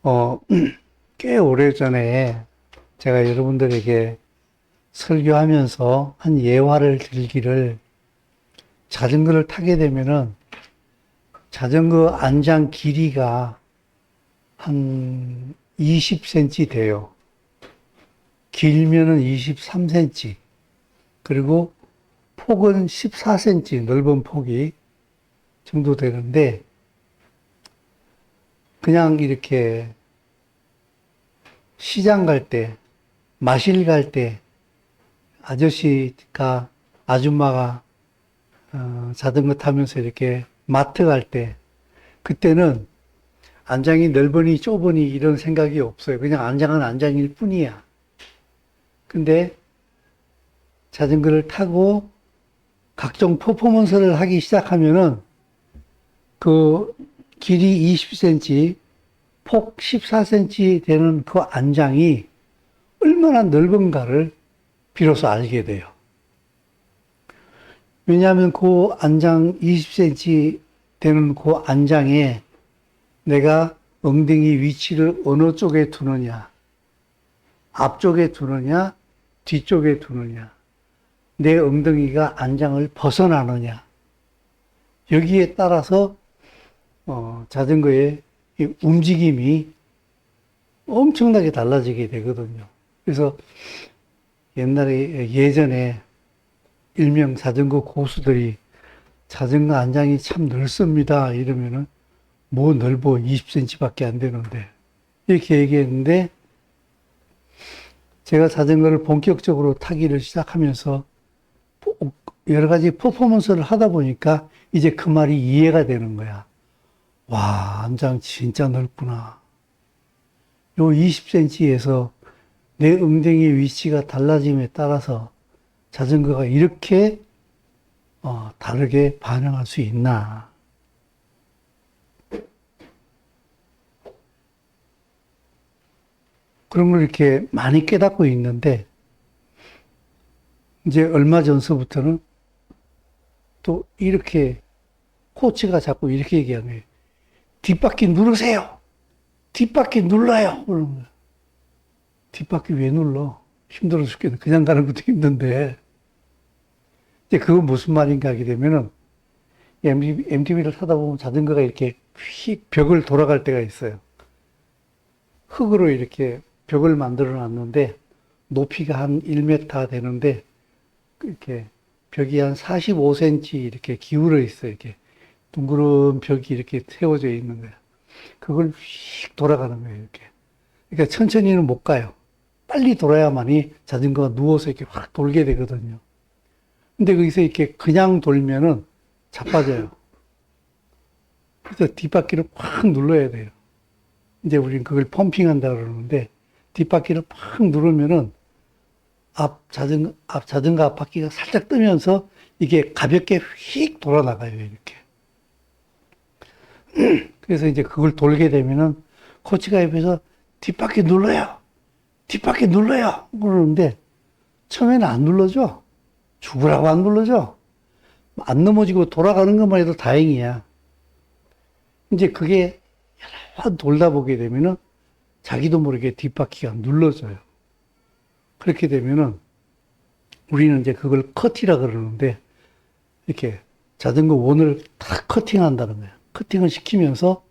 어, 꽤 오래전에 제가 여러분들에게 설교하면서 한 예화를 들기를, 자전거를 타게 되면은 자전거 안장 길이가 한 20cm 돼요. 길면은 23cm. 그리고 폭은 14cm, 넓은 폭이 정도 되는데, 그냥 이렇게 시장 갈 때, 마실 갈 때, 아줌마가 자전거 타면서 이렇게 마트 갈 때, 그때는 안장이 넓으니 좁으니 이런 생각이 없어요. 그냥 안장은 안장일 뿐이야. 근데 자전거를 타고 각종 퍼포먼스를 하기 시작하면은 그 길이 20cm, 폭 14cm 되는 그 안장이 얼마나 넓은가를 비로소 알게 돼요. 왜냐하면 그 안장 20cm 되는 그 안장에 내가 엉덩이 위치를 어느 쪽에 두느냐, 앞쪽에 두느냐, 뒤쪽에 두느냐, 내 엉덩이가 안장을 벗어나느냐, 여기에 따라서 자전거의 움직임이 엄청나게 달라지게 되거든요. 그래서 예전에 일명 자전거 고수들이 자전거 안장이 참 넓습니다 이러면은, 뭐 넓어 20cm밖에 안 되는데 이렇게 얘기했는데, 제가 자전거를 본격적으로 타기를 시작하면서 여러 가지 퍼포먼스를 하다 보니까 이제 그 말이 이해가 되는 거야. 와, 안장 진짜 넓구나. 요 20cm에서 내 엉덩이 위치가 달라짐에 따라서 자전거가 이렇게 다르게 반응할 수 있나. 그런 걸 이렇게 많이 깨닫고 있는데, 이제 얼마 전서부터는 또 이렇게 코치가 자꾸 이렇게 얘기하는 거예요. 뒷바퀴 누르세요. 뒷바퀴 눌러요. 그러는 거예요. 뒷바퀴 왜 눌러? 힘들어 죽겠네. 그냥 가는 것도 힘든데. 이제 그건 무슨 말인가 하게 되면은, MTB를 타다 보면 자전거가 이렇게 휙 벽을 돌아갈 때가 있어요. 흙으로 이렇게 벽을 만들어 놨는데, 높이가 한 1m 되는데, 이렇게 벽이 한 45cm 이렇게 기울어 있어요. 이렇게 둥그런 벽이 이렇게 세워져 있는 거예요. 그걸 휙 돌아가는 거예요. 이렇게. 그러니까 천천히는 못 가요. 빨리 돌아야만이 자전거가 누워서 이렇게 확 돌게 되거든요. 근데 거기서 이렇게 그냥 돌면은 자빠져요. 그래서 뒷바퀴를 확 눌러야 돼요. 이제 우리는 그걸 펌핑한다 그러는데, 뒷바퀴를 팍 누르면은 자전거 앞바퀴가 살짝 뜨면서 이게 가볍게 휙 돌아 나가요, 이렇게. 그래서 이제 그걸 돌게 되면은 코치가 옆에서 뒷바퀴 눌러요. 뒷바퀴 눌러요. 그러는데 처음에는 안 눌러줘. 죽으라고 안 눌러줘. 안 넘어지고 돌아가는 것만 해도 다행이야. 이제 그게 여러 번 돌다 보게 되면은 자기도 모르게 뒷바퀴가 눌러져요. 그렇게 되면은 우리는 이제 그걸 커티라 그러는데, 이렇게 자전거 원을 다 커팅한다는 거예요. 커팅을 시키면서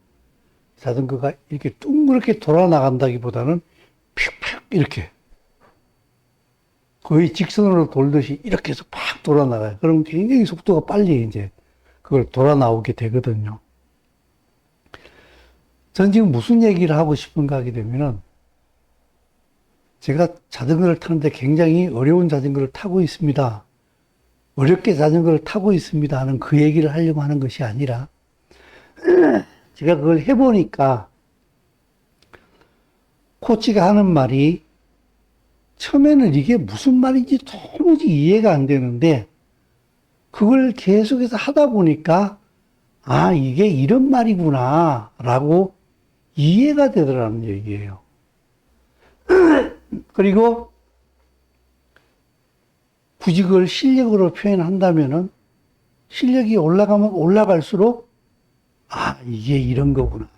자전거가 이렇게 둥그렇게 돌아 나간다기보다는 픽픽 이렇게 거의 직선으로 돌듯이 이렇게 해서 팍 돌아 나가요. 그럼 굉장히 속도가 빨리 이제 그걸 돌아 나오게 되거든요. 전 지금 무슨 얘기를 하고 싶은가 하게 되면은, 제가 자전거를 타는데 굉장히 어려운 자전거를 타고 있습니다. 어렵게 자전거를 타고 있습니다 하는 그 얘기를 하려고 하는 것이 아니라, 제가 그걸 해보니까 코치가 하는 말이 처음에는 이게 무슨 말인지 도무지 이해가 안 되는데, 그걸 계속해서 하다 보니까 아, 이게 이런 말이구나 라고 이해가 되더라는 얘기예요. 그리고 굳이 그걸 실력으로 표현한다면은, 실력이 올라가면 올라갈수록 아, 이게 이런 거구나.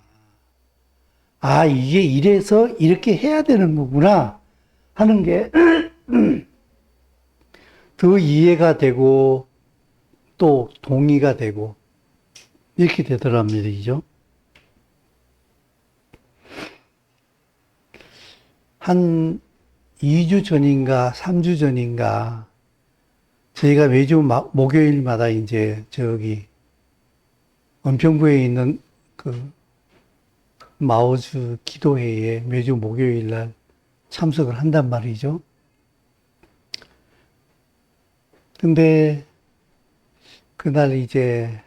아, 이게 이래서 이렇게 해야 되는 거구나 하는 게 더 이해가 되고 또 동의가 되고 이렇게 되더란 말이죠. 한 2주 전인가 3주 전인가 저희가 매주 목요일마다 이제 저기 은평구에 있는 그 마오즈 기도회에 매주 목요일 날 참석을 한단 말이죠. 근데 그날 이제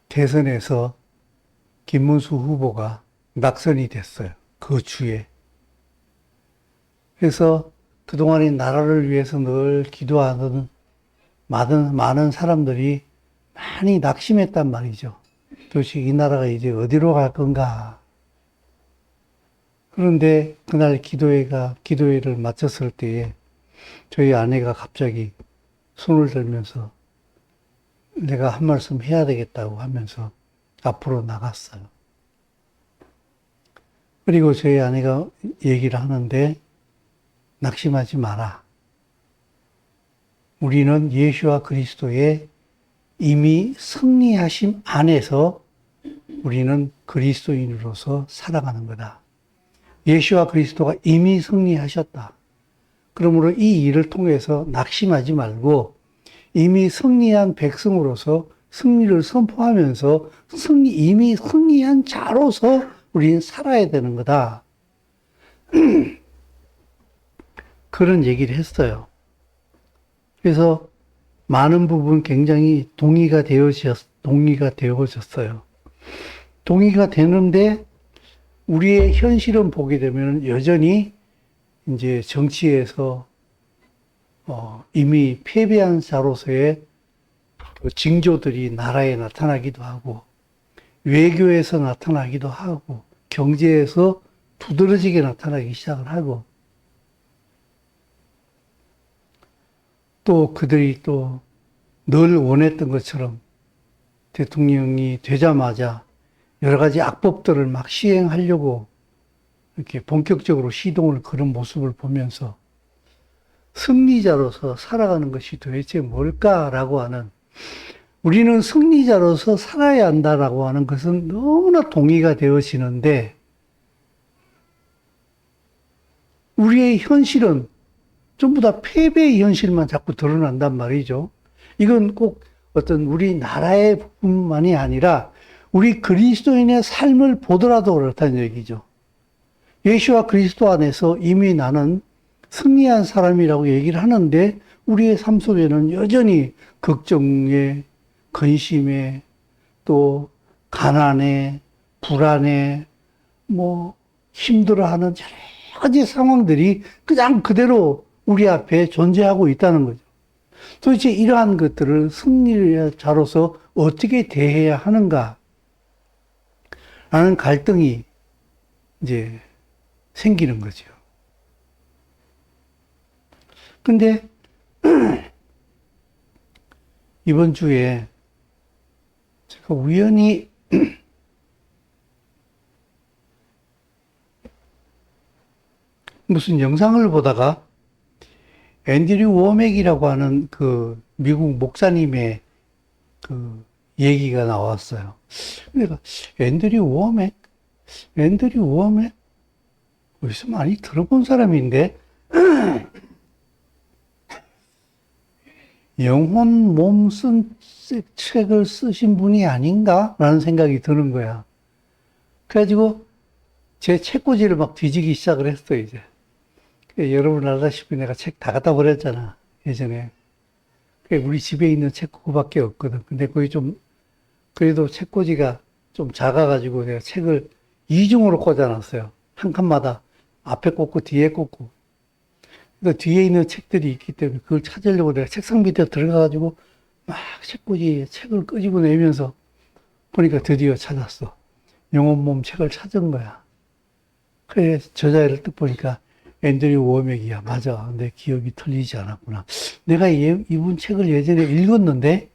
대선에서 김문수 후보가 낙선이 됐어요. 그 주에. 그래서 그동안에 나라를 위해서 늘 기도하는 많은 사람들이 많이 낙심했단 말이죠. 도대체 이 나라가 이제 어디로 갈 건가. 그런데 그날 기도회를 마쳤을 때에 저희 아내가 갑자기 손을 들면서 내가 한 말씀 해야 되겠다고 하면서 앞으로 나갔어요. 그리고 저희 아내가 얘기를 하는데 낙심하지 마라. 우리는 예수와 그리스도의 이미 승리하심 안에서 우리는 그리스도인으로서 살아가는 거다. 예수와 그리스도가 이미 승리하셨다. 그러므로 이 일을 통해서 낙심하지 말고 이미 승리한 백성으로서 승리를 선포하면서 이미 승리한 자로서 우리는 살아야 되는 거다. 그런 얘기를 했어요. 그래서 많은 부분 굉장히 동의가 되어졌어요. 동의가 되는데 우리의 현실은 보게 되면 여전히 이제 정치에서 이미 패배한 자로서의 그 징조들이 나라에 나타나기도 하고 외교에서 나타나기도 하고 경제에서 두드러지게 나타나기 시작을 하고 또 그들이 또 늘 원했던 것처럼 대통령이 되자마자 여러 가지 악법들을 막 시행하려고 이렇게 본격적으로 시동을 거는 모습을 보면서 승리자로서 살아가는 것이 도대체 뭘까라고 하는 우리는 승리자로서 살아야 한다라고 하는 것은 너무나 동의가 되어지는데 우리의 현실은 전부 다 패배의 현실만 자꾸 드러난단 말이죠. 이건 꼭 어떤 우리나라의 뿐만이 아니라 우리 그리스도인의 삶을 보더라도 그렇다는 얘기죠. 예수와 그리스도 안에서 이미 나는 승리한 사람이라고 얘기를 하는데 우리의 삶 속에는 여전히 걱정에, 근심에, 또 가난에, 불안에, 힘들어하는 여러 가지 상황들이 그냥 그대로 우리 앞에 존재하고 있다는 거죠. 도대체 이러한 것들을 승리자로서 어떻게 대해야 하는가? 라는 갈등이 이제 생기는 거죠. 근데 이번 주에 제가 우연히 무슨 영상을 보다가 앤드류 워맥이라고 하는 그 미국 목사님의 그 얘기가 나왔어요. 내가 앤드류 워맥? 어디서 많이 들어본 사람인데 영혼 몸 쓴 책을 쓰신 분이 아닌가? 라는 생각이 드는 거야. 그래가지고 제 책꽂이를 막 뒤지기 시작을 했어, 이제. 여러분 알다시피 내가 책 다 갖다 버렸잖아, 예전에. 우리 집에 있는 책 그거밖에 없거든. 근데 거기 그래도 책꽂이가 좀 작아가지고 내가 책을 이중으로 꽂아놨어요. 한 칸마다 앞에 꽂고 뒤에 꽂고. 그래서 뒤에 있는 책들이 있기 때문에 그걸 찾으려고 내가 책상 밑에 들어가가지고 막 책꽂이에 책을 끄집어내면서 보니까 드디어 찾았어. 영혼 몸 책을 찾은 거야. 그래 저자를 딱 보니까 앤드류 워맥이야. 맞아. 내 기억이 틀리지 않았구나. 내가 이분 책을 예전에 읽었는데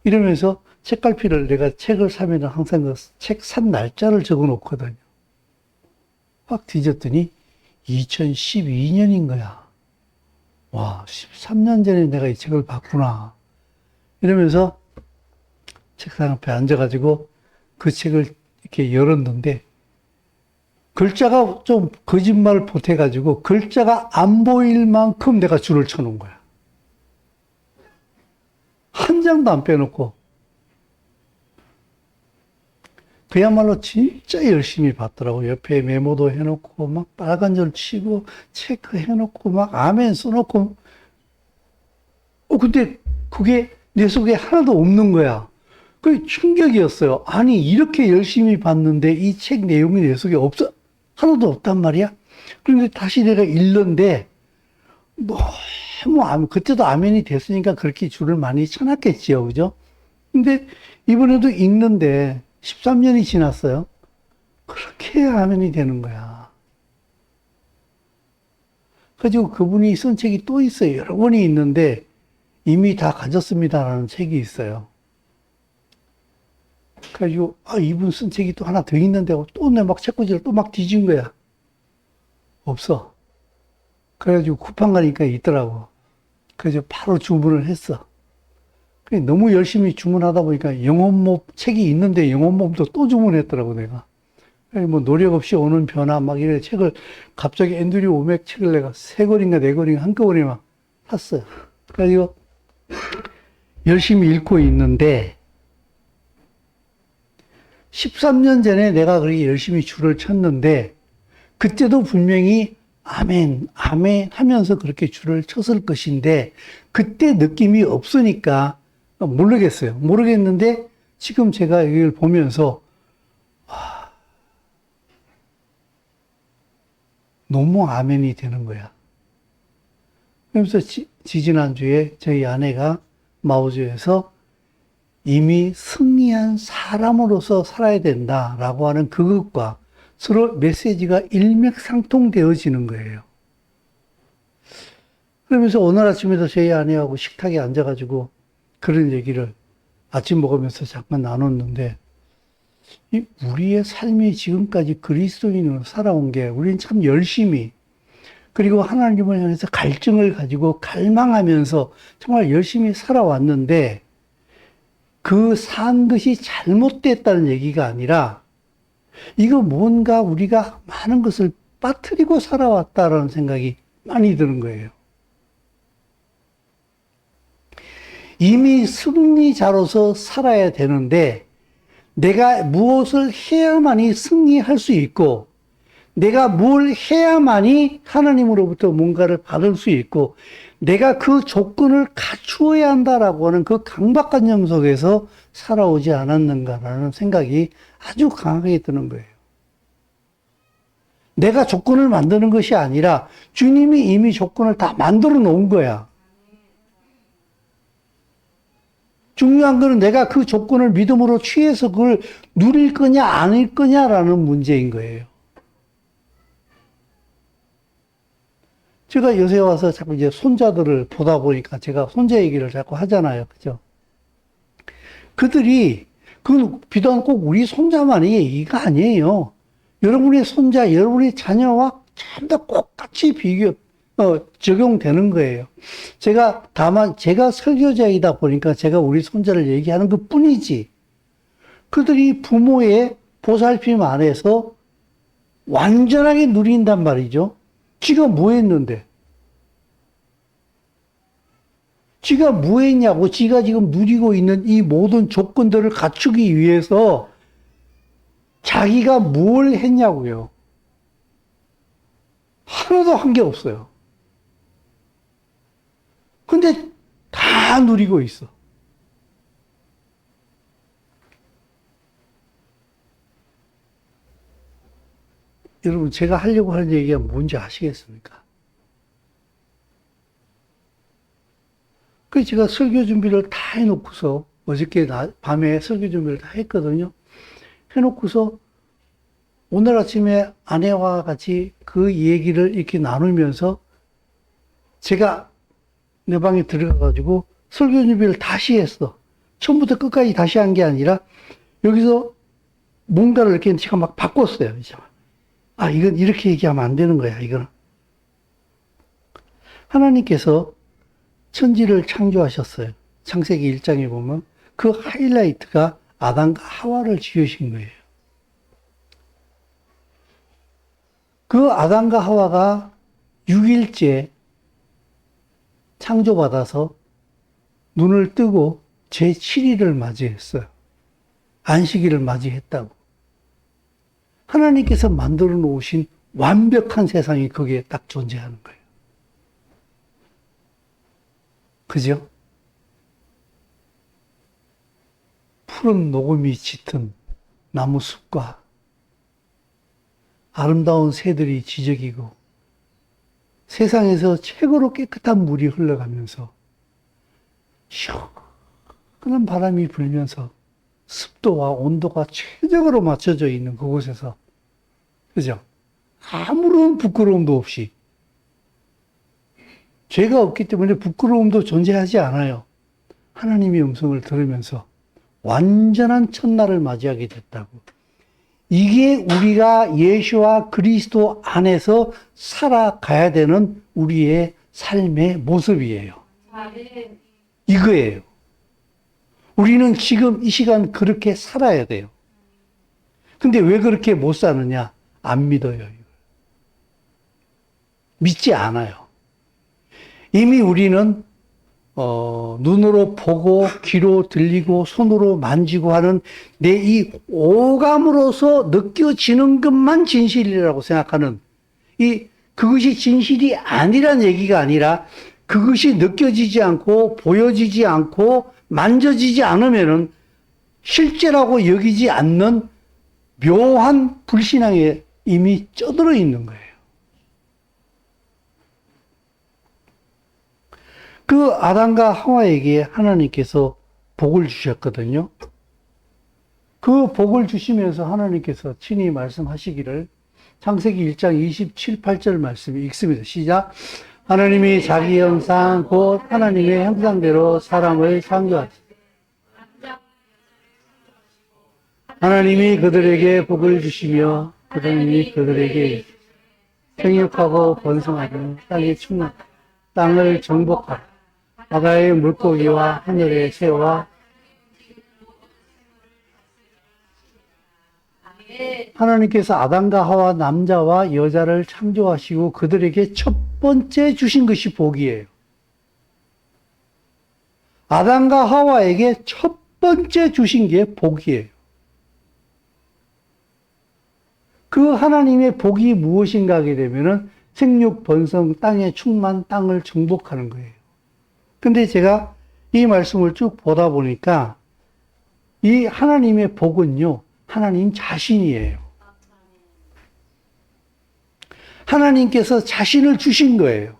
이러면서 책갈피를 내가 책을 사면 항상 그 책 산 날짜를 적어 놓거든요. 확 뒤졌더니 2012년인 거야. 와, 13년 전에 내가 이 책을 봤구나. 이러면서 책상 앞에 앉아가지고 그 책을 이렇게 열었는데 글자가 좀 거짓말 보태가지고 글자가 안 보일 만큼 내가 줄을 쳐놓은 거야. 한 장도 안 빼놓고. 그야말로 진짜 열심히 봤더라고. 옆에 메모도 해놓고, 막 빨간 줄 치고, 체크해놓고, 막 아멘 써놓고. 근데 그게 내 속에 하나도 없는 거야. 그게 충격이었어요. 아니, 이렇게 열심히 봤는데 이 책 내용이 내 속에 하나도 없단 말이야? 그런데 다시 내가 읽는데, 그때도 아멘이 됐으니까 그렇게 줄을 많이 쳐놨겠지요. 그죠? 근데 이번에도 읽는데 13년이 지났어요. 그렇게 아멘이 되는 거야. 그래가지고 그분이 쓴 책이 또 있어요. 여러 권이 있는데 이미 다 가졌습니다라는 책이 있어요. 그래가지고, 이분 쓴 책이 또 하나 더 있는데, 또 내 막 책꽂이를 또 막 뒤진 거야. 없어. 그래가지고 쿠팡 가니까 있더라고. 그래서 바로 주문을 했어. 너무 열심히 주문하다 보니까 영혼몸 책이 있는데 영혼몸도 또 주문했더라고, 내가. 뭐 노력 없이 오는 변화 막 이런 책을 갑자기 앤드류 오맥 책을 내가 3권인가 4권인가 한꺼번에 막 샀어요. 그래가지고 열심히 읽고 있는데 13년 전에 내가 그렇게 열심히 줄을 쳤는데 그때도 분명히 아멘, 아멘 하면서 그렇게 줄을 쳤을 것인데 그때 느낌이 없으니까 모르겠어요. 모르겠는데 지금 제가 이걸 보면서 너무 아멘이 되는 거야. 그러면서 지지난주에 저희 아내가 마오주에서 이미 승리한 사람으로서 살아야 된다라고 하는 그것과 서로 메시지가 일맥상통되어지는 거예요. 그러면서 오늘 아침에도 저희 아내하고 식탁에 앉아가지고 그런 얘기를 아침 먹으면서 잠깐 나눴는데 우리의 삶이 지금까지 그리스도인으로 살아온 게 우리는 참 열심히 그리고 하나님을 향해서 갈증을 가지고 갈망하면서 정말 열심히 살아왔는데 그 산 것이 잘못됐다는 얘기가 아니라 이거 뭔가 우리가 많은 것을 빠뜨리고 살아왔다라는 생각이 많이 드는 거예요. 이미 승리자로서 살아야 되는데 내가 무엇을 해야만이 승리할 수 있고 내가 뭘 해야만이 하나님으로부터 뭔가를 받을 수 있고 내가 그 조건을 갖추어야 한다라고 하는 그 강박관념 속에서 살아오지 않았는가라는 생각이 아주 강하게 드는 거예요. 내가 조건을 만드는 것이 아니라 주님이 이미 조건을 다 만들어 놓은 거야. 중요한 거는 내가 그 조건을 믿음으로 취해서 그걸 누릴 거냐 아닐 거냐라는 문제인 거예요. 제가 요새 와서 자꾸 이제 손자들을 보다 보니까 제가 손자 얘기를 자꾸 하잖아요. 그죠? 그들이, 비단 꼭 우리 손자만이 얘기가 아니에요. 여러분의 손자, 여러분의 자녀와 전부 다 똑같이 적용되는 거예요. 다만 제가 설교자이다 보니까 제가 우리 손자를 얘기하는 것 뿐이지. 그들이 부모의 보살핌 안에서 완전하게 누린단 말이죠. 지가 뭐 했는데? 지가 뭐 했냐고, 지가 지금 누리고 있는 이 모든 조건들을 갖추기 위해서 자기가 뭘 했냐고요. 하나도 한 게 없어요. 근데 다 누리고 있어. 여러분, 제가 하려고 하는 얘기가 뭔지 아시겠습니까? 그래서 제가 설교 준비를 다 해놓고서, 어저께 밤에 설교 준비를 다 했거든요. 해놓고서, 오늘 아침에 아내와 같이 그 얘기를 이렇게 나누면서 제가 내 방에 들어가가지고 설교 준비를 다시 했어. 처음부터 끝까지 다시 한 게 아니라 여기서 뭔가를 이렇게 제가 막 바꿨어요. 이제. 아, 이건 이렇게 얘기하면 안 되는 거야, 이거는. 하나님께서 천지를 창조하셨어요. 창세기 1장에 보면 그 하이라이트가 아담과 하와를 지으신 거예요. 그 아담과 하와가 6일째 창조받아서 눈을 뜨고 제7일을 맞이했어요. 안식일을 맞이했다고. 하나님께서 만들어 놓으신 완벽한 세상이 거기에 딱 존재하는 거예요. 그죠? 푸른 녹음이 짙은 나무 숲과 아름다운 새들이 지저귀고 세상에서 최고로 깨끗한 물이 흘러가면서 시원한 바람이 불면서 습도와 온도가 최적으로 맞춰져 있는 그곳에서, 그죠? 아무런 부끄러움도 없이, 죄가 없기 때문에 부끄러움도 존재하지 않아요. 하나님의 음성을 들으면서 완전한 첫날을 맞이하게 됐다고. 이게 우리가 예수와 그리스도 안에서 살아가야 되는 우리의 삶의 모습이에요. 이거예요. 우리는 지금 이 시간 그렇게 살아야 돼요. 근데 왜 그렇게 못 사느냐? 안 믿어요. 이걸. 믿지 않아요. 이미 우리는 눈으로 보고 귀로 들리고 손으로 만지고 하는 내 이 오감으로서 느껴지는 것만 진실이라고 생각하는, 그것이 진실이 아니란 얘기가 아니라 그것이 느껴지지 않고 보여지지 않고 만져지지 않으면은 실제라고 여기지 않는 묘한 불신앙에 이미 쩌들어 있는 거예요. 그 아담과 하와에게 하나님께서 복을 주셨거든요. 그 복을 주시면서 하나님께서 친히 말씀하시기를, 창세기 1장 27, 8절 말씀이 읽습니다. 시작. 하나님이 자기 형상 곧 하나님의 형상대로 사람을 창조하시고 하나님이 그들에게 복을 주시며 하나님이 그들에게 생육하고 번성하며 땅에 충만하고 땅을 정복하라. 바다의 물고기와 하늘의 새와 하나님께서 아담과 하와 남자와 여자를 창조하시고 그들에게 첫 번째 주신 것이 복이에요. 아담과 하와에게 첫 번째 주신 게 복이에요. 그 하나님의 복이 무엇인가 하게 되면은 생육, 번성, 땅의 충만, 땅을 정복하는 거예요. 근데 제가 이 말씀을 쭉 보다 보니까 이 하나님의 복은요, 하나님 자신이에요. 하나님께서 자신을 주신 거예요.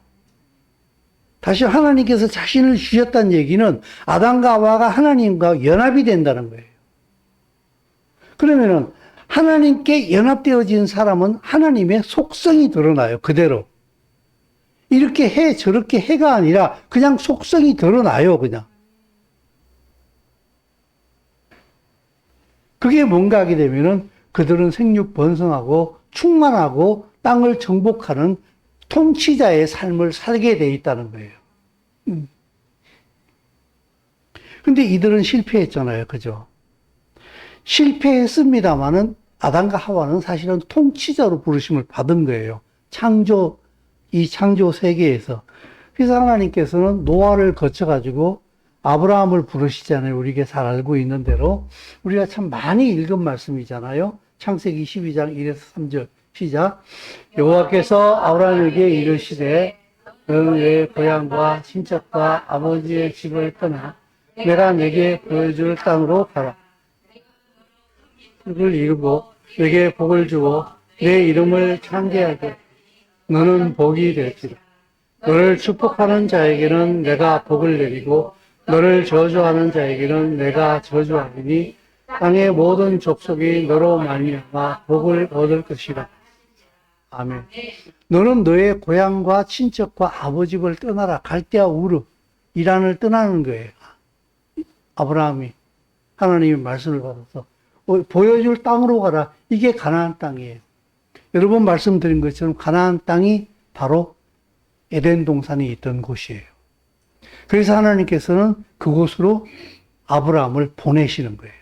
다시 하나님께서 자신을 주셨다는 얘기는 아담과 하와가 하나님과 연합이 된다는 거예요. 그러면은 하나님께 연합되어진 사람은 하나님의 속성이 드러나요. 그대로. 이렇게 해 저렇게 해가 아니라 그냥 속성이 드러나요. 그냥. 그게 뭔가 하게 되면은 그들은 생육 번성하고 충만하고 땅을 정복하는 통치자의 삶을 살게 돼 있다는 거예요. 근데 이들은 실패했잖아요. 그죠? 실패했습니다만은 아담과 하와는 사실은 통치자로 부르심을 받은 거예요. 이 창조 세계에서. 그래서 하나님께서는 노아를 거쳐가지고 아브라함을 부르시잖아요. 우리가 잘 알고 있는 대로. 우리가 참 많이 읽은 말씀이잖아요. 창세기 12장 1에서 3절 시작. 여호와께서 아브라함에게 이르시되 너는 내 고향과 친척과 아버지의 집을 떠나 내가 내게 보여줄 땅으로 가라. 을 이루고 내게 복을 주고 내 이름을 창대하게 너는 복이 될지라. 너를 축복하는 자에게는 내가 복을 내리고 너를 저주하는 자에게는 내가 저주하리니 땅의 모든 족속이 너로 말미암아 복을 얻을 것이라. 아멘. 너는 너의 고향과 친척과 아버지를 떠나라. 갈대아 우르, 이란을 떠나는 거예요. 아브라함이 하나님의 말씀을 받아서 보여줄 땅으로 가라. 이게 가나안 땅이에요. 여러 번 말씀드린 것처럼 가나안 땅이 바로 에덴 동산이 있던 곳이에요. 그래서 하나님께서는 그곳으로 아브라함을 보내시는 거예요.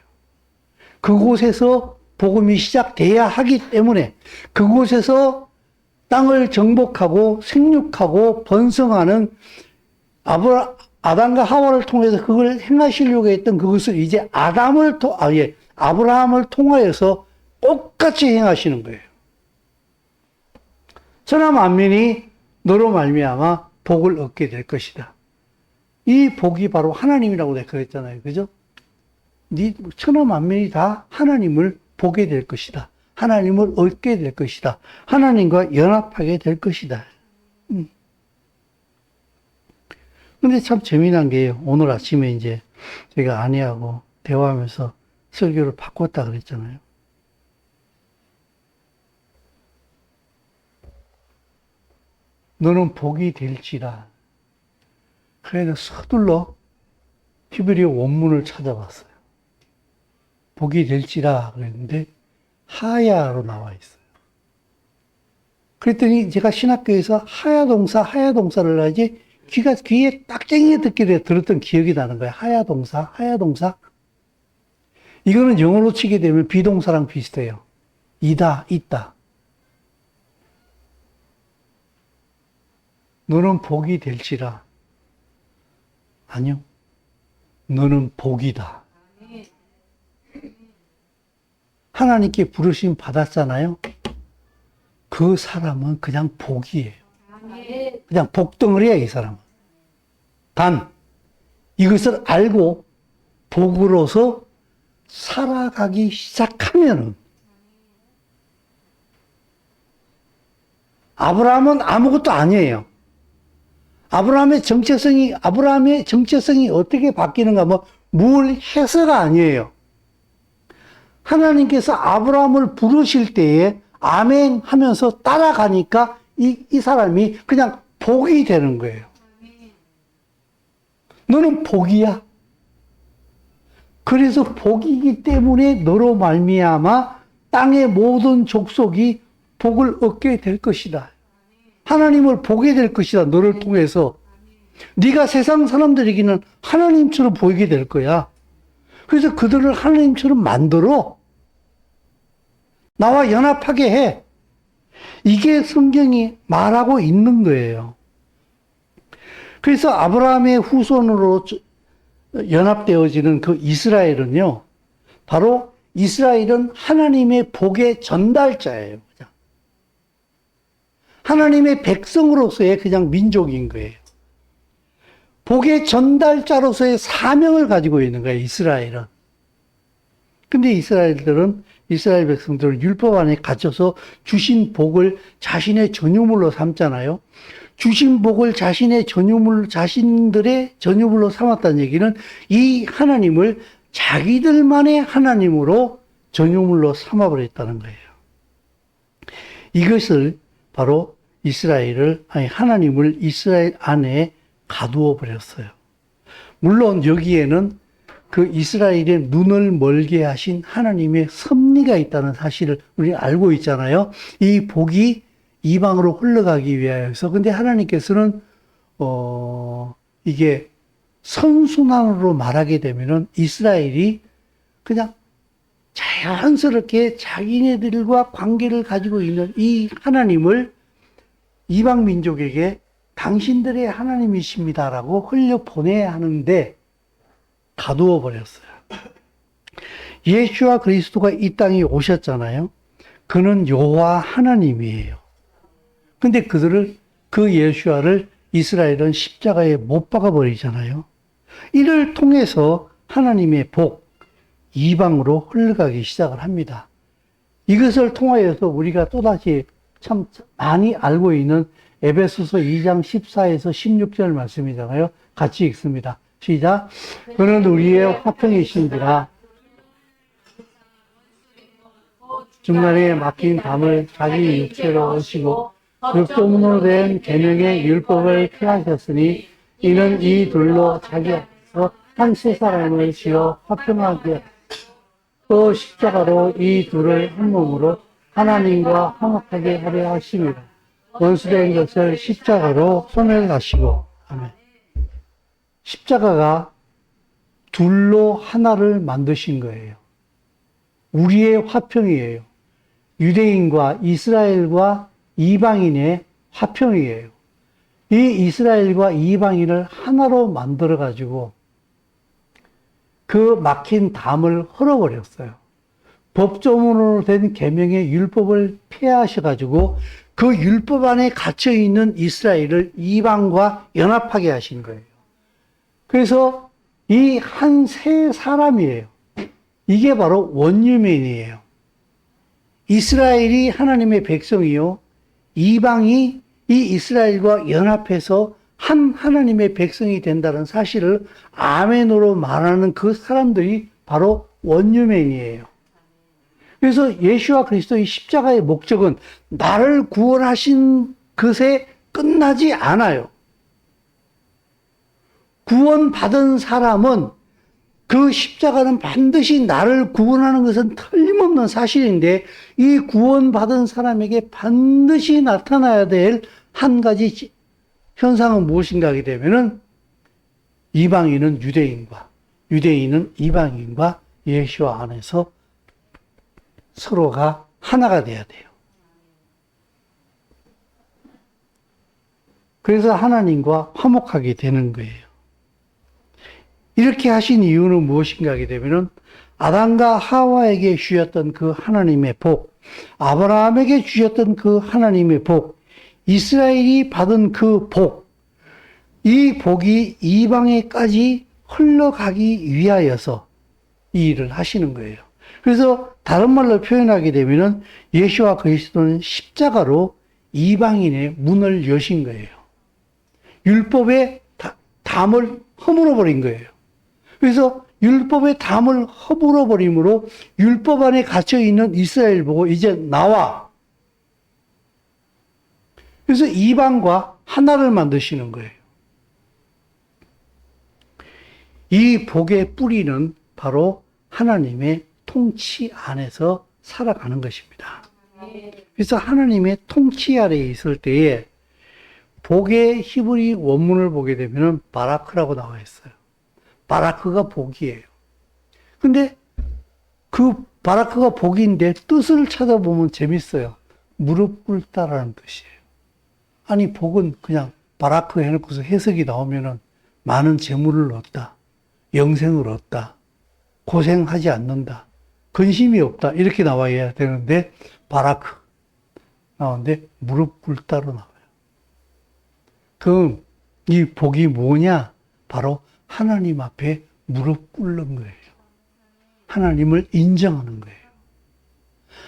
그곳에서 복음이 시작돼야 하기 때문에 그곳에서 땅을 정복하고 생육하고 번성하는 아담과 하와를 통해서 그걸 행하시려고 했던 그것을 이제 아브라함을 통하여서 똑같이 행하시는 거예요. 천하 만민이 너로 말미암아 복을 얻게 될 것이다. 이 복이 바로 하나님이라고 내가 그랬잖아요. 그죠? 천하 만민이 다 하나님을 보게 될 것이다. 하나님을 얻게 될 것이다. 하나님과 연합하게 될 것이다. 근데 참 재미난 게 오늘 아침에 이제 제가 아내하고 대화하면서 설교를 바꿨다 그랬잖아요. 너는 복이 될지라. 그래서 서둘러 히브리어 원문을 찾아봤어요. 복이 될지라 그랬는데 하야로 나와 있어요. 그랬더니 제가 신학교에서 하야동사를 하지 귀에 딱쟁이에 듣기를 들었던 기억이 나는 거예요. 하야동사. 이거는 영어로 치게 되면 비동사랑 비슷해요. 이다, 있다. 너는 복이 될지라. 아니요. 너는 복이다. 하나님께 부르심 받았잖아요. 그 사람은 그냥 복이에요. 그냥 복덩어리야, 이 사람은. 단, 이것을 알고 복으로서 살아가기 시작하면은 아브라함은 아무것도 아니에요. 아브라함의 정체성이 어떻게 바뀌는가, 뭘 해서가 아니에요. 하나님께서 아브라함을 부르실 때에 아멘 하면서 따라가니까 이 사람이 그냥 복이 되는 거예요. 너는 복이야. 그래서 복이기 때문에 너로 말미암아 땅의 모든 족속이 복을 얻게 될 것이다. 하나님을 보게 될 것이다. 너를 통해서. 네가 세상 사람들에게는 하나님처럼 보이게 될 거야. 그래서 그들을 하나님처럼 만들어. 나와 연합하게 해. 이게 성경이 말하고 있는 거예요. 그래서 아브라함의 후손으로 연합되어지는 그 이스라엘은요, 바로 이스라엘은 하나님의 복의 전달자예요. 하나님의 백성으로서의 그냥 민족인 거예요. 복의 전달자로서의 사명을 가지고 있는 거예요, 이스라엘은. 근데 이스라엘 백성들은 율법 안에 갇혀서 주신 복을 자신의 전유물로 삼잖아요. 주신 복을 자신들의 전유물로 삼았다는 얘기는 이 하나님을 자기들만의 하나님으로 전유물로 삼아버렸다는 거예요. 이것을 바로 하나님을 이스라엘 안에 가두어 버렸어요. 물론 여기에는 그 이스라엘의 눈을 멀게 하신 하나님의 섭리가 있다는 사실을 우리가 알고 있잖아요. 이 복이 이방으로 흘러가기 위하여서. 근데 하나님께서는, 이게 선순환으로 말하게 되면은 이스라엘이 그냥 자연스럽게 자기네들과 관계를 가지고 있는 이 하나님을 이방 민족에게 당신들의 하나님이십니다라고 흘려보내야 하는데 가두어 버렸어요. 예수와 그리스도가 이 땅에 오셨잖아요. 그는 여호와 하나님이에요. 근데 그 예수와를 이스라엘은 십자가에 못 박아 버리잖아요. 이를 통해서 하나님의 복, 이방으로 흘러가기 시작을 합니다. 이것을 통하여서 우리가 또다시 참 많이 알고 있는 에베소서 2장 14에서 16절 말씀이잖아요. 같이 읽습니다. 시작. 그는 우리의 화평이신지라 중간에 막힌 담을 자기 육체로 오시고 율법으로 된 계명의 율법을 폐하셨으니 이는 이 둘로 자기 앞에서 한 세 사람을 지어 화평하게 또 십자가로 이 둘을 한 몸으로 하나님과 화목하게 하려 하심이라. 원수된 것을 십자가로 소멸하시고. 아멘. 십자가가 둘로 하나를 만드신 거예요. 우리의 화평이에요. 유대인과 이스라엘과 이방인의 화평이에요. 이 이스라엘과 이방인을 하나로 만들어가지고 그 막힌 담을 헐어버렸어요. 법조문으로 된 계명의 율법을 폐하셔가지고 그 율법 안에 갇혀있는 이스라엘을 이방과 연합하게 하신 거예요. 그래서 이 한 세 사람이에요. 이게 바로 원유맨이에요. 이스라엘이 하나님의 백성이요. 이방이 이 이스라엘과 연합해서 한 하나님의 백성이 된다는 사실을 아멘으로 말하는 그 사람들이 바로 원유맨이에요. 그래서 예수와 그리스도의 십자가의 목적은 나를 구원하신 것에 끝나지 않아요. 구원받은 사람은 그 십자가는 반드시 나를 구원하는 것은 틀림없는 사실인데 이 구원받은 사람에게 반드시 나타나야 될 한 가지 현상은 무엇인가 하게 되면은 이방인은 유대인과 유대인은 이방인과 예수와 안에서 서로가 하나가 돼야 돼요. 그래서 하나님과 화목하게 되는 거예요. 이렇게 하신 이유는 무엇인가 하게 되면은 아담과 하와에게 주셨던 그 하나님의 복, 아브라함에게 주셨던 그 하나님의 복, 이스라엘이 받은 그 복, 이 복이 이방에까지 흘러가기 위하여서 이 일을 하시는 거예요. 그래서 다른 말로 표현하게 되면은 예수와 그리스도는 십자가로 이방인의 문을 여신 거예요. 율법의 담을 허물어 버린 거예요. 그래서 율법의 담을 허물어 버림으로 율법 안에 갇혀 있는 이스라엘 보고 이제 나와. 그래서 이방과 하나를 만드시는 거예요. 이 복의 뿌리는 바로 하나님의 통치 안에서 살아가는 것입니다. 그래서 하나님의 통치 아래에 있을 때에 복의 히브리 원문을 보게 되면 바라크라고 나와 있어요. 바라크가 복이에요. 근데 그 바라크가 복인데 뜻을 찾아보면 재밌어요. 무릎 꿇다라는 뜻이에요. 아니 복은 그냥 바라크 해놓고서 해석이 나오면은 많은 재물을 얻다, 영생을 얻다, 고생하지 않는다, 근심이 없다 이렇게 나와야 되는데 바라크 나오는데 무릎 꿇다로 나와요. 그럼 이 복이 뭐냐? 바로 하나님 앞에 무릎 꿇는 거예요. 하나님을 인정하는 거예요.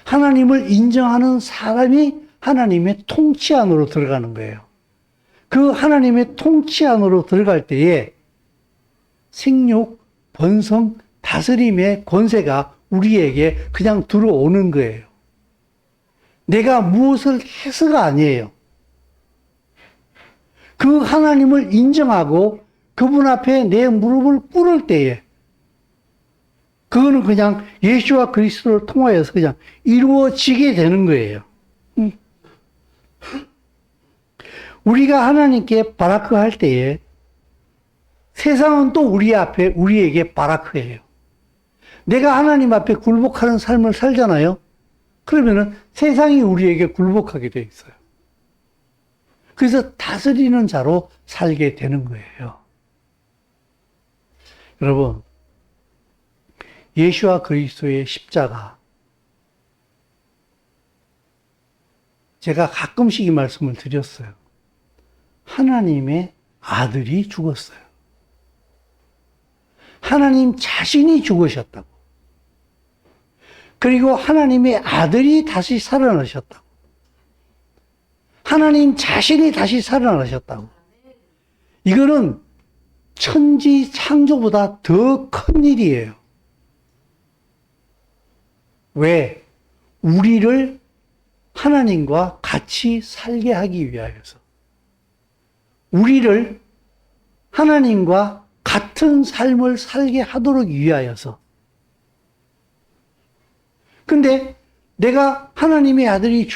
하나님을 인정하는 사람이 하나님의 통치 안으로 들어가는 거예요. 그 하나님의 통치 안으로 들어갈 때에 생육, 번성, 다스림의 권세가 우리에게 그냥 들어오는 거예요. 내가 무엇을 해서가 아니에요. 그 하나님을 인정하고 그분 앞에 내 무릎을 꿇을 때에 그거는 그냥 예수와 그리스도를 통하여서 그냥 이루어지게 되는 거예요. 우리가 하나님께 바라크 할 때에 세상은 또 우리 앞에 우리에게 바라크예요. 내가 하나님 앞에 굴복하는 삶을 살잖아요. 그러면은 세상이 우리에게 굴복하게 돼 있어요. 그래서 다스리는 자로 살게 되는 거예요. 여러분, 예수와 그리스도의 십자가, 제가 가끔씩 이 말씀을 드렸어요. 하나님의 아들이 죽었어요. 하나님 자신이 죽으셨다고. 그리고 하나님의 아들이 다시 살아나셨다고. 하나님 자신이 다시 살아나셨다고. 이거는 천지 창조보다 더 큰 일이에요. 왜? 우리를 하나님과 같이 살게 하기 위하여서. 우리를 하나님과 같은 삶을 살게 하도록 위하여서. 근데 내가 하나님의 아들이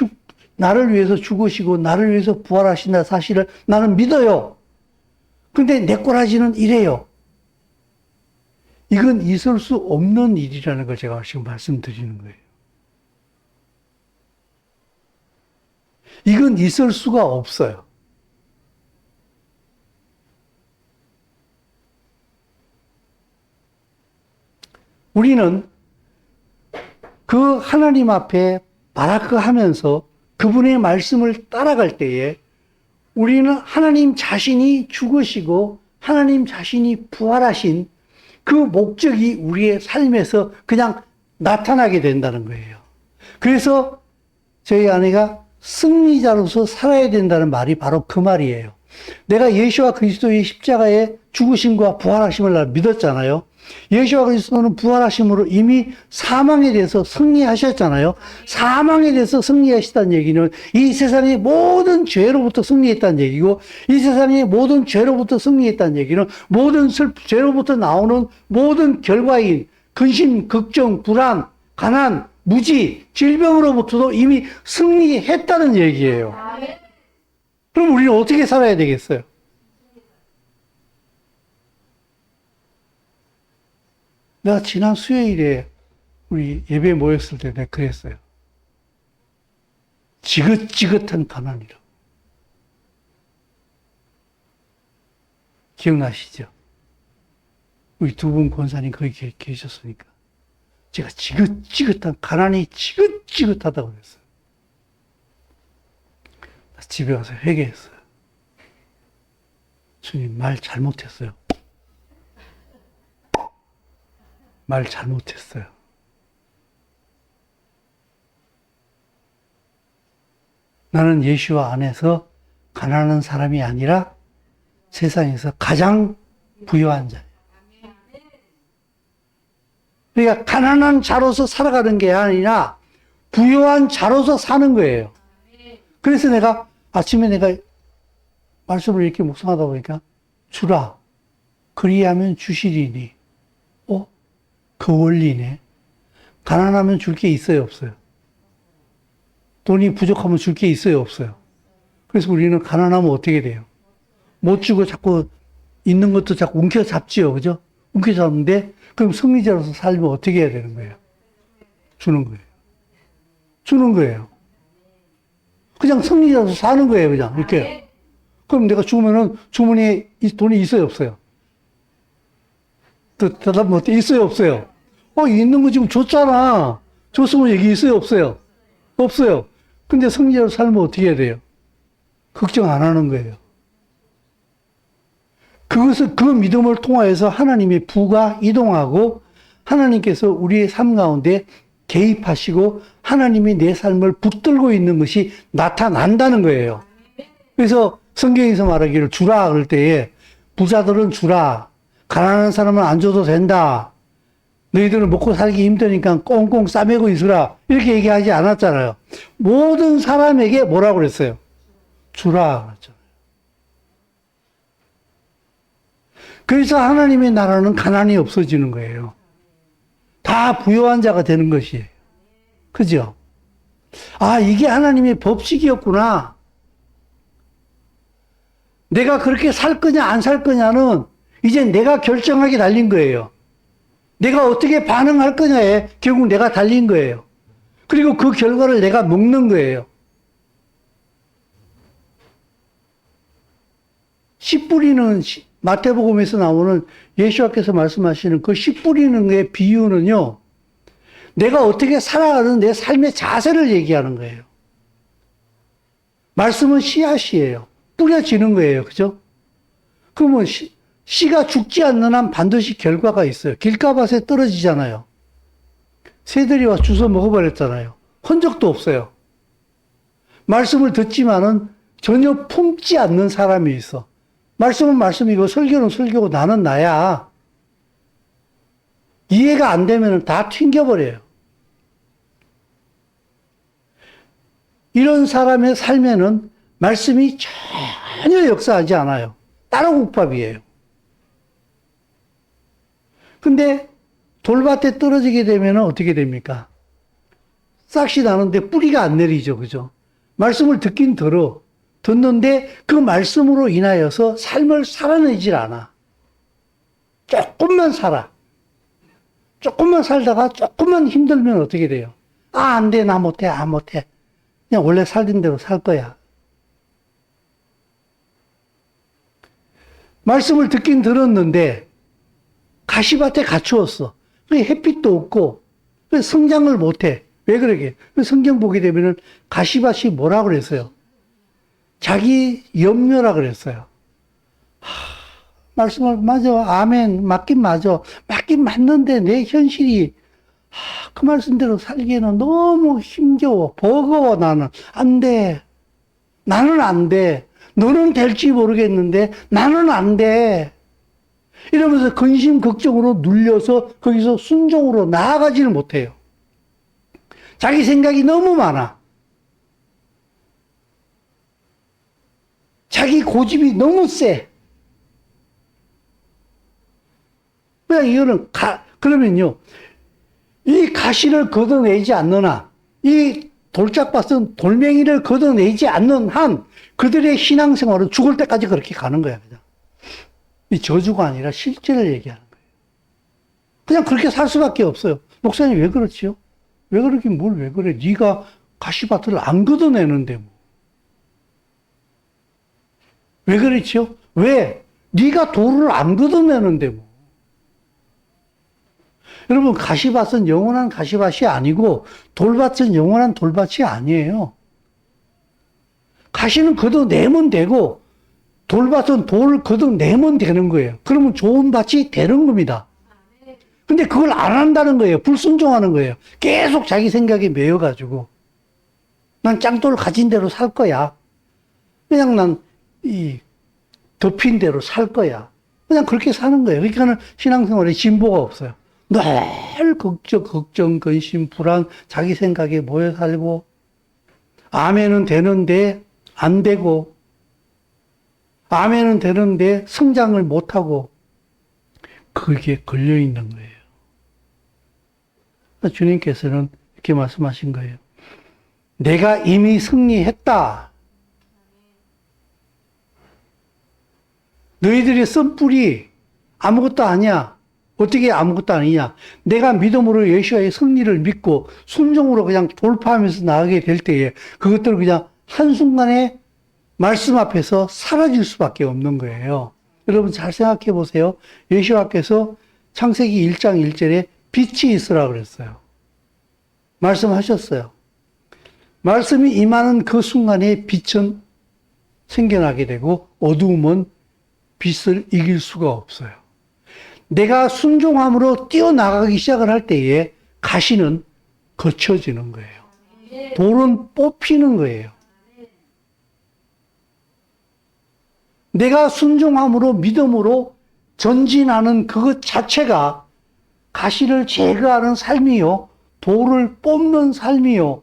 나를 위해서 죽으시고 나를 위해서 부활하신다 사실을 나는 믿어요. 근데 내 꼬라지는 이래요. 이건 있을 수 없는 일이라는 걸 제가 지금 말씀드리는 거예요. 이건 있을 수가 없어요. 우리는 그 하나님 앞에 바라크하면서 그분의 말씀을 따라갈 때에 우리는 하나님 자신이 죽으시고 하나님 자신이 부활하신 그 목적이 우리의 삶에서 그냥 나타나게 된다는 거예요. 그래서 저희 아내가 승리자로서 살아야 된다는 말이 바로 그 말이에요. 내가 예수와 그리스도의 십자가의 죽으심과 부활하심을 날 믿었잖아요. 예수와 그리스도는 부활하심으로 이미 사망에 대해서 승리하셨잖아요. 사망에 대해서 승리하셨다는 얘기는 이 세상의 모든 죄로부터 승리했다는 얘기고, 이 세상의 모든 죄로부터 승리했다는 얘기는 모든 죄로부터 나오는 모든 결과인 근심, 걱정, 불안, 가난, 무지, 질병으로부터도 이미 승리했다는 얘기예요. 그럼 우리는 어떻게 살아야 되겠어요? 내가 지난 수요일에 우리 예배 모였을 때 내가 그랬어요. 지긋지긋한 가난이라고. 기억나시죠? 우리 두 분 권사님 거기 계셨으니까. 제가 지긋지긋한, 가난이 지긋지긋하다고 그랬어요. 집에 가서 회개했어요. 주님, 말 잘못했어요. 말 잘못했어요. 나는 예수와 안에서 가난한 사람이 아니라 세상에서 가장 부유한 자예요. 그러니까 가난한 자로서 살아가는 게 아니라 부유한 자로서 사는 거예요. 그래서 내가 아침에 내가 말씀을 이렇게 묵상하다 보니까 주라, 그리하면 주시리니. 그 원리네. 가난하면 줄 게 있어요, 없어요? 돈이 부족하면 줄 게 있어요, 없어요? 그래서 우리는 가난하면 어떻게 돼요? 못 주고 자꾸 있는 것도 자꾸 움켜잡지요, 그죠? 움켜잡는데, 그럼 승리자로서 살면 어떻게 해야 되는 거예요? 주는 거예요. 주는 거예요. 그냥 승리자로서 사는 거예요, 그냥. 이렇게. 그럼 내가 죽으면은 주머니에 돈이 있어요, 없어요? 또 대답 못해. 있어요, 없어요? 있는 거 지금 줬잖아. 줬으면 여기 있어요, 없어요? 없어요. 근데 승리자로 살면 어떻게 해야 돼요? 걱정 안 하는 거예요. 그것을, 그 믿음을 통하여서 하나님의 부가 이동하고 하나님께서 우리의 삶 가운데 개입하시고 하나님이 내 삶을 붙들고 있는 것이 나타난다는 거예요. 그래서 성경에서 말하기를 주라 그럴 때에 부자들은 주라. 가난한 사람은 안 줘도 된다. 너희들은 먹고 살기 힘드니까 꽁꽁 싸매고 있으라. 이렇게 얘기하지 않았잖아요. 모든 사람에게 뭐라고 그랬어요? 주라 그랬잖아요. 그래서 하나님의 나라는 가난이 없어지는 거예요. 다 부유한 자가 되는 것이에요. 그죠? 아, 이게 하나님의 법칙이었구나. 내가 그렇게 살 거냐 안 살 거냐는 이제 내가 결정하게 달린 거예요. 내가 어떻게 반응할 거냐에 결국 내가 달린 거예요. 그리고 그 결과를 내가 먹는 거예요. 씨 뿌리는, 마태복음에서 나오는 예수께서 말씀하시는 그 씨 뿌리는 게 비유는요, 내가 어떻게 살아가는 내 삶의 자세를 얘기하는 거예요. 말씀은 씨앗이에요. 뿌려지는 거예요. 그죠? 그러면 씨가 죽지 않는 한 반드시 결과가 있어요. 길가밭에 떨어지잖아요. 새들이 와서 주워 먹어버렸잖아요. 흔적도 없어요. 말씀을 듣지만은 전혀 품지 않는 사람이 있어. 말씀은 말씀이고 설교는 설교고 나는 나야. 이해가 안 되면 다 튕겨버려요. 이런 사람의 삶에는 말씀이 전혀 역사하지 않아요. 따로국밥이에요. 근데 돌밭에 떨어지게 되면 어떻게 됩니까? 싹이 나는데 뿌리가 안 내리죠. 그죠? 말씀을 듣긴 듣는데 그 말씀으로 인하여서 삶을 살아내질 않아. 조금만 살아. 조금만 살다가 조금만 힘들면 어떻게 돼요? 아, 안 돼. 나 못해. 아, 못해. 그냥 원래 살던 대로 살 거야. 말씀을 듣긴 들었는데 가시밭에 갇혔어. 햇빛도 없고 성장을 못해. 왜 그러게? 성경 보게 되면은 가시밭이 뭐라 그랬어요? 자기 염려라 그랬어요. 말씀을 맞아. 아멘. 맞긴 맞아. 맞긴 맞는데 내 현실이 그 말씀대로 살기에는 너무 힘겨워. 버거워 나는. 안 돼. 나는 안 돼. 너는 될지 모르겠는데 나는 안 돼. 이러면서 근심 걱정으로 눌려서 거기서 순종으로 나아가지를 못해요. 자기 생각이 너무 많아. 자기 고집이 너무 세. 그냥 이거는 그러면요. 이 가시를 걷어내지 않는 한, 이 돌짝밭은 돌멩이를 걷어내지 않는 한, 그들의 신앙생활은 죽을 때까지 그렇게 가는 거야. 그냥. 이 저주가 아니라 실제를 얘기하는 거예요. 그냥 그렇게 살 수밖에 없어요. 목사님 왜 그렇지요? 왜 그러긴 뭘 왜 그래? 네가 가시밭을 안 걷어내는데 뭐. 왜 그렇지요? 왜? 네가 돌을 안 걷어내는데 뭐. 여러분 가시밭은 영원한 가시밭이 아니고 돌밭은 영원한 돌밭이 아니에요. 가시는 걷어내면 되고 돌밭은 돌을 걷어내면 되는 거예요. 그러면 좋은 밭이 되는 겁니다. 근데 그걸 안 한다는 거예요. 불순종하는 거예요. 계속 자기 생각에 매여가지고 난 짱돌 가진 대로 살 거야. 그냥 난 덮인 대로 살 거야. 그냥 그렇게 사는 거예요. 그러니까는 신앙생활에 진보가 없어요. 늘 걱정, 근심, 불안, 자기 생각에 모여 살고, 아멘은 되는데 안 되고, 아멘은 되는데 성장을 못하고, 그게 걸려있는 거예요. 주님께서는 이렇게 말씀하신 거예요. 내가 이미 승리했다. 너희들의 쓴뿌리 아무것도 아니야. 어떻게 아무것도 아니냐. 내가 믿음으로 예수와의 승리를 믿고 순종으로 그냥 돌파하면서 나가게 될 때에 그것들을 그냥 한순간에 말씀 앞에서 사라질 수밖에 없는 거예요. 여러분 잘 생각해 보세요. 예수와께서 창세기 1장 1절에 빛이 있으라 그랬어요. 말씀하셨어요. 말씀이 임하는 그 순간에 빛은 생겨나게 되고 어두움은 빛을 이길 수가 없어요. 내가 순종함으로 뛰어나가기 시작을 할 때에 가시는 거쳐지는 거예요. 돌은 뽑히는 거예요. 내가 순종함으로 믿음으로 전진하는 그것 자체가 가시를 제거하는 삶이요. 돌을 뽑는 삶이요.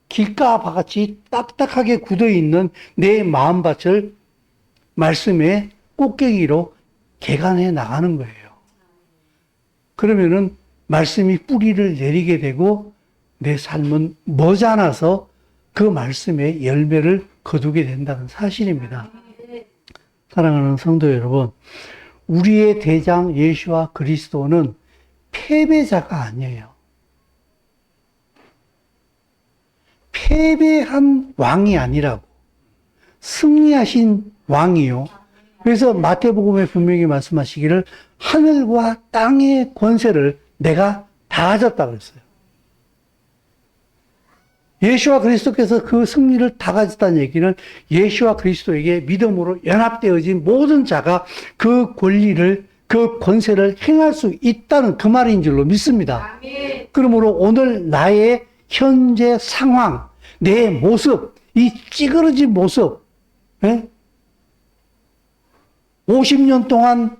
길가바같이 딱딱하게 굳어있는 내 마음밭을 말씀의 꼭대기로 개간해 나가는 거예요. 그러면은 말씀이 뿌리를 내리게 되고 내 삶은 머지않아서 그 말씀의 열매를 거두게 된다는 사실입니다. 사랑하는 성도 여러분, 우리의 대장 예수와 그리스도는 패배자가 아니에요. 패배한 왕이 아니라고. 승리하신 왕이요. 그래서 마태복음에 분명히 말씀하시기를 하늘과 땅의 권세를 내가 다 가졌다 그랬어요. 예수와 그리스도께서 그 승리를 다 가졌다는 얘기는 예수와 그리스도에게 믿음으로 연합되어진 모든 자가 그 권리를, 그 권세를 행할 수 있다는 그 말인 줄로 믿습니다. 아멘. 그러므로 오늘 나의 현재 상황, 내 모습, 이 찌그러진 모습, 50년 동안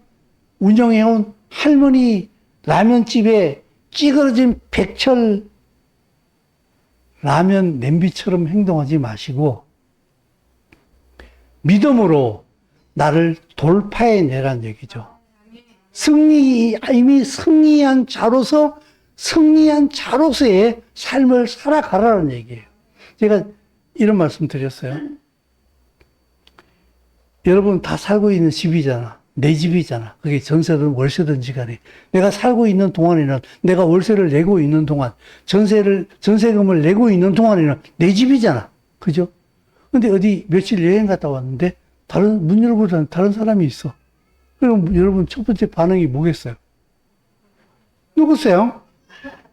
운영해온 할머니 라면집에 찌그러진 백철 라면 냄비처럼 행동하지 마시고 믿음으로 나를 돌파해내란 얘기죠. 이미 승리한 자로서의 삶을 살아가라는 얘기예요. 제가 이런 말씀 드렸어요. 여러분 다 살고 있는 집이잖아. 내 집이잖아. 그게 전세든 월세든지 간에. 내가 살고 있는 동안에는, 내가 월세를 내고 있는 동안, 전세금을 내고 있는 동안에는 내 집이잖아. 그죠? 근데 어디 며칠 여행 갔다 왔는데, 문 열고 다른 사람이 있어. 그럼 여러분 첫 번째 반응이 뭐겠어요? 누구세요?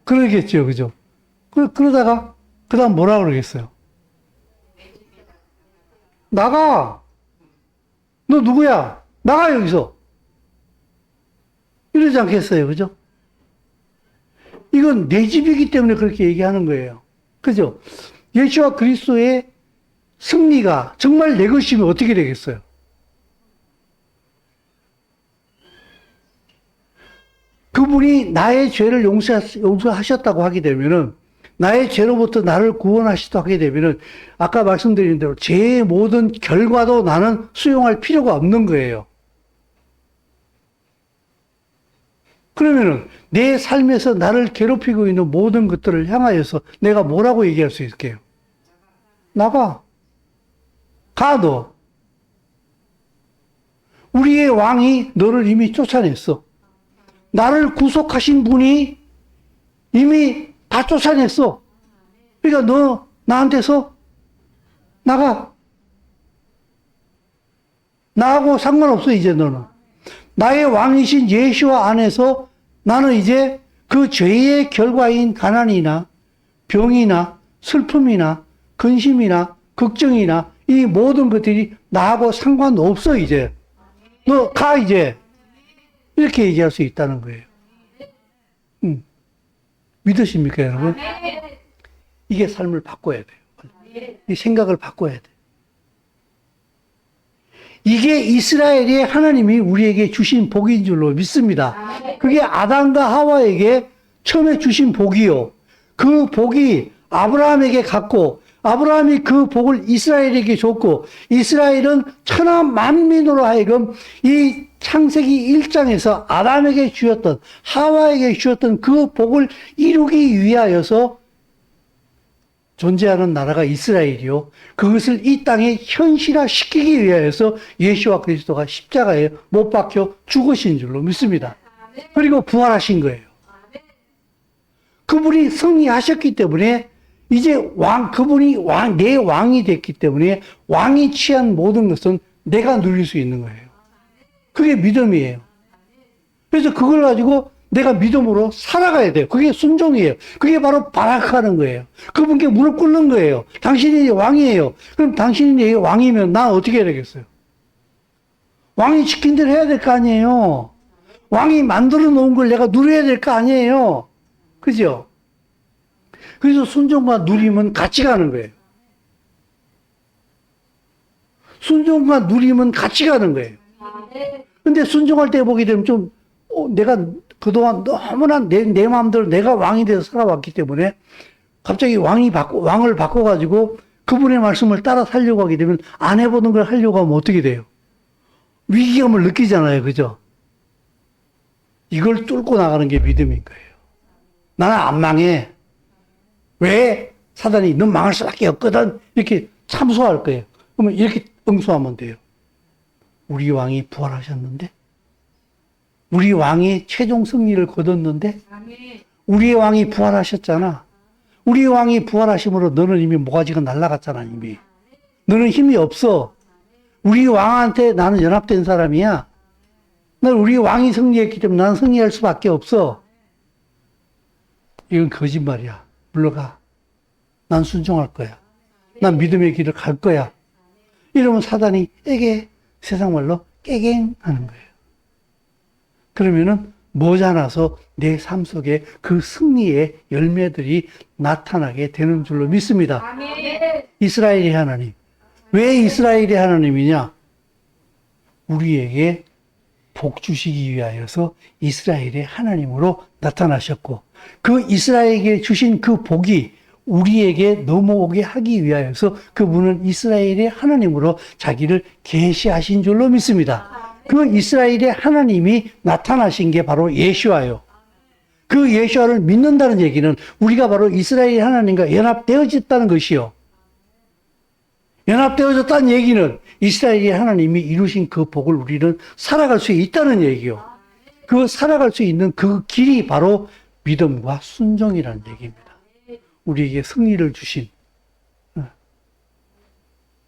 그러겠죠. 그죠? 그러다가, 그 다음 뭐라 그러겠어요? 나가! 너 누구야? 나가, 여기서! 이러지 않겠어요? 그죠? 이건 내 집이기 때문에 그렇게 얘기하는 거예요. 그죠? 예수와 그리스도의 승리가 정말 내 것이면 어떻게 되겠어요? 그분이 나의 죄를 용서하셨다고 하게 되면은, 나의 죄로부터 나를 구원하시다고 하게 되면은, 아까 말씀드린 대로 죄의 모든 결과도 나는 수용할 필요가 없는 거예요. 그러면은 내 삶에서 나를 괴롭히고 있는 모든 것들을 향하여서 내가 뭐라고 얘기할 수 있을게요? 나가. 가, 너. 우리의 왕이 너를 이미 쫓아냈어. 나를 구속하신 분이 이미 다 쫓아냈어. 그러니까 너 나한테서 나가. 나하고 상관없어, 이제 너는. 나의 왕이신 예수와 안에서 나는 이제 그 죄의 결과인 가난이나 병이나 슬픔이나 근심이나 걱정이나 이 모든 것들이 나하고 상관없어, 이제. 너 가, 이제. 이렇게 얘기할 수 있다는 거예요. 믿으십니까, 여러분? 이게 삶을 바꿔야 돼요. 이 생각을 바꿔야 돼요. 이게 이스라엘의 하나님이 우리에게 주신 복인 줄로 믿습니다. 그게 아담과 하와에게 처음에 주신 복이요. 그 복이 아브라함에게 갔고, 아브라함이 그 복을 이스라엘에게 줬고, 이스라엘은 천하 만민으로 하여금 이 창세기 1장에서 아담에게 주었던, 하와에게 주었던 그 복을 이루기 위하여서 존재하는 나라가 이스라엘이요. 그것을 이 땅에 현실화시키기 위하여서 예수와 그리스도가 십자가에 못 박혀 죽으신 줄로 믿습니다. 그리고 부활하신 거예요. 그분이 승리하셨기 때문에 이제 그분이 내 왕이 됐기 때문에 왕이 취한 모든 것은 내가 누릴 수 있는 거예요. 그게 믿음이에요. 그래서 그걸 가지고 내가 믿음으로 살아가야 돼요. 그게 순종이에요. 그게 바로 발악하는 거예요. 그분께 무릎 꿇는 거예요. 당신이 왕이에요. 그럼 당신이 왕이면 나 어떻게 해야 되겠어요? 왕이 시킨 대로 해야 될 거 아니에요. 왕이 만들어 놓은 걸 내가 누려야 될 거 아니에요. 그죠? 그래서 순종과 누림은 같이 가는 거예요. 순종과 누림은 같이 가는 거예요. 근데 순종할 때 보게 되면 좀, 내가 그동안 너무나 내 마음대로 내가 왕이 돼서 살아왔기 때문에 갑자기 왕을 바꿔가지고 그분의 말씀을 따라 살려고 하게 되면 안 해보는 걸 하려고 하면 어떻게 돼요? 위기감을 느끼잖아요. 그죠? 이걸 뚫고 나가는 게 믿음인 거예요. 나는 안 망해. 왜? 사단이 넌 망할 수밖에 없거든. 이렇게 참소할 거예요. 그러면 이렇게 응수하면 돼요. 우리 왕이 부활하셨는데? 우리 왕이 최종 승리를 거뒀는데? 우리의 왕이 부활하셨잖아. 우리 왕이 부활하심으로 너는 이미 모가지가 날아갔잖아, 이미. 너는 힘이 없어. 우리 왕한테 나는 연합된 사람이야. 우리 왕이 승리했기 때문에 나는 승리할 수밖에 없어. 이건 거짓말이야. 물러가. 난 순종할 거야. 난 믿음의 길을 갈 거야. 이러면 사단이 세상 말로 깨갱 하는 거예요. 그러면은 모자라서 내 삶 속에 그 승리의 열매들이 나타나게 되는 줄로 믿습니다. 아멘. 이스라엘의 하나님. 왜 이스라엘의 하나님이냐? 우리에게 복 주시기 위하여서 이스라엘의 하나님으로 나타나셨고, 그 이스라엘에게 주신 그 복이 우리에게 넘어오게 하기 위하여서 그분은 이스라엘의 하나님으로 자기를 계시하신 줄로 믿습니다. 그 이스라엘의 하나님이 나타나신 게 바로 예수와요. 그 예수와를 믿는다는 얘기는 우리가 바로 이스라엘 하나님과 연합되어졌다는 것이요. 연합되어졌다는 얘기는 이스라엘의 하나님이 이루신 그 복을 우리는 살아갈 수 있다는 얘기요. 그 살아갈 수 있는 그 길이 바로 믿음과 순종이라는 얘기입니다. 우리에게 승리를 주신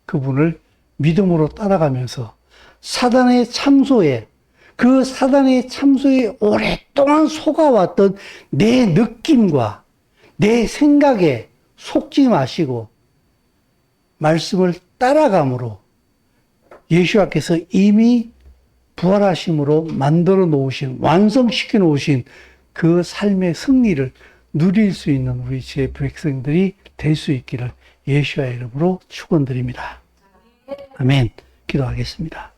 그분을 믿음으로 따라가면서 사단의 참소에 오랫동안 속아왔던 내 느낌과 내 생각에 속지 마시고 말씀을 따라감으로 예수께서 이미 부활하심으로 만들어 놓으신, 완성시켜 놓으신 그 삶의 승리를 누릴 수 있는 우리 제 백성들이 될 수 있기를 예수의 이름으로 축원드립니다. 아멘. 기도하겠습니다.